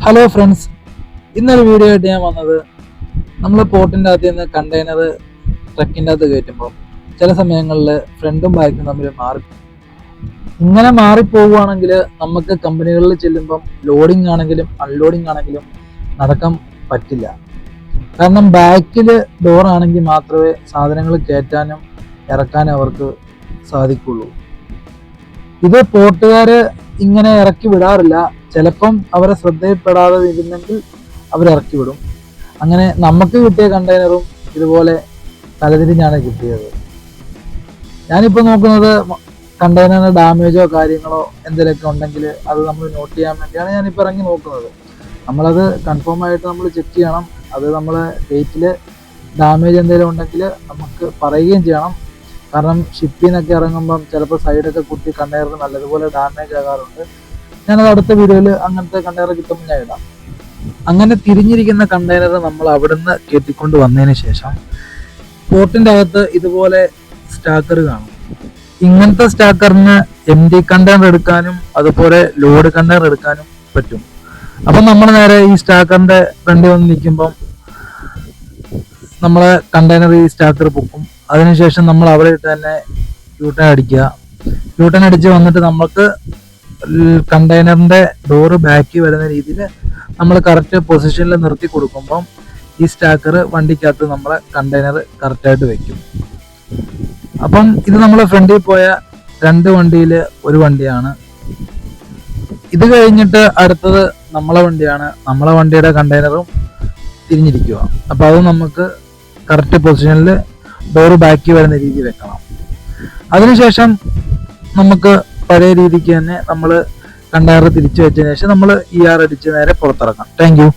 Hello friends, ഇന്നൊരു video ആയിട്ട് ഞാൻ വന്നത് നമ്മൾ പോർട്ടിൻ്റെ അകത്ത് നിന്ന് കണ്ടെയ്നർ ട്രക്കിൻ്റെ അകത്ത് കയറ്റുമ്പോൾ ചില സമയങ്ങളിൽ ഫ്രണ്ടും ബാക്കും തമ്മിൽ ഇങ്ങനെ മാറിപ്പോവുകയാണെങ്കിൽ നമുക്ക് കമ്പനികളിൽ ചെല്ലുമ്പം ലോഡിംഗ് ആണെങ്കിലും അൺലോഡിംഗ് ആണെങ്കിലും നടക്കാൻ പറ്റില്ല. കാരണം ബാക്കിൽ ഡോർ ആണെങ്കിൽ മാത്രമേ സാധനങ്ങൾ കയറ്റാനും ഇറക്കാനും അവർക്ക് സാധിക്കുള്ളൂ. ഇത് പോർട്ടുകാർ ഇങ്ങനെ ഇറക്കി വിടാറില്ല. ചിലപ്പം അവരെ ശ്രദ്ധയിൽപ്പെടാതെ ഇരുന്നെങ്കിൽ അവരിറക്കി വിടും. അങ്ങനെ നമുക്ക് കിട്ടിയ കണ്ടെയ്നറും ഇതുപോലെ തലതിരിഞ്ഞാണ് കിട്ടിയത്. ഞാനിപ്പോൾ നോക്കുന്നത് കണ്ടെയ്നറിന് ഡാമേജോ കാര്യങ്ങളോ എന്തെങ്കിലുമൊക്കെ ഉണ്ടെങ്കിൽ അത് നമ്മൾ നോട്ട് ചെയ്യാൻ വേണ്ടിയാണ് ഞാനിപ്പോൾ ഇറങ്ങി നോക്കുന്നത്. നമ്മളത് കൺഫേം ആയിട്ട് നമ്മൾ ചെക്ക് ചെയ്യണം. അത് നമ്മൾ ഡേറ്റിൽ ഡാമേജ് എന്തെങ്കിലും ഉണ്ടെങ്കിൽ നമുക്ക് പറയുകയും ചെയ്യണം. കാരണം ഷിപ്പിൽ നിന്നൊക്കെ ഇറങ്ങുമ്പം ചിലപ്പോൾ സൈഡൊക്കെ കുത്തി കണ്ടെയ്നർ നല്ലതുപോലെ ഡാമേജ് ആകാറുണ്ട്. ഞാനത് അടുത്ത വീഡിയോയിൽ അങ്ങനത്തെ കണ്ടെയ്നർ കിട്ടുമ്പോൾ ഞാൻ ഇടാം. അങ്ങനെ തിരിഞ്ഞിരിക്കുന്ന കണ്ടെയ്നർ നമ്മൾ അവിടുന്ന് കയറ്റിക്കൊണ്ട് വന്നതിന് ശേഷം പോർട്ടിൻ്റെ അകത്ത് ഇതുപോലെ സ്റ്റാക്കർ കാണും. ഇങ്ങനത്തെ സ്റ്റാക്കറിന് MD കണ്ടെയ്നർ എടുക്കാനും അതുപോലെ ലോഡ് കണ്ടെയ്നർ എടുക്കാനും പറ്റും. അപ്പം നമ്മൾ നേരെ ഈ സ്റ്റാക്കറിന്റെ ഫ്രണ്ടിൽ വന്ന് നിൽക്കുമ്പം നമ്മളെ കണ്ടെയ്നർ ഈ സ്റ്റാക്കർ പൊക്കും. അതിനുശേഷം നമ്മൾ അവിടെ ഇട്ട് തന്നെ യൂട്ടേൺ അടിക്കുക. യൂട്ടേൺ അടിച്ച് വന്നിട്ട് നമുക്ക് കണ്ടെയ്നറിന്റെ ഡോറ് ബാക്കി വരുന്ന രീതിയിൽ നമ്മൾ കറക്റ്റ് പൊസിഷനിൽ നിർത്തി കൊടുക്കുമ്പം ഈ സ്റ്റാക്കർ വണ്ടിക്കകത്ത് നമ്മളെ കണ്ടെയ്നർ കറക്റ്റായിട്ട് വെക്കും. അപ്പം ഇത് നമ്മളെ ഫ്രണ്ടിൽ പോയ 2 വണ്ടിയിൽ ഒരു വണ്ടിയാണ്. ഇത് കഴിഞ്ഞിട്ട് അടുത്തത് നമ്മളെ വണ്ടിയാണ്. നമ്മളെ വണ്ടിയുടെ കണ്ടെയ്നറും തിരിഞ്ഞിരിക്കുക. അപ്പം അത് നമുക്ക് കറക്റ്റ് പൊസിഷനിൽ ഡോറ് ബാക്കി വരുന്ന രീതി വെക്കണം. അതിനുശേഷം നമുക്ക് പഴയ രീതിക്ക് തന്നെ നമ്മൾ കണ്ടെയ്നർ തിരിച്ചു വെച്ചതിന് ശേഷം നമ്മൾ ER അടിച്ച് നേരെ പുറത്തിറക്കാം. Thank you.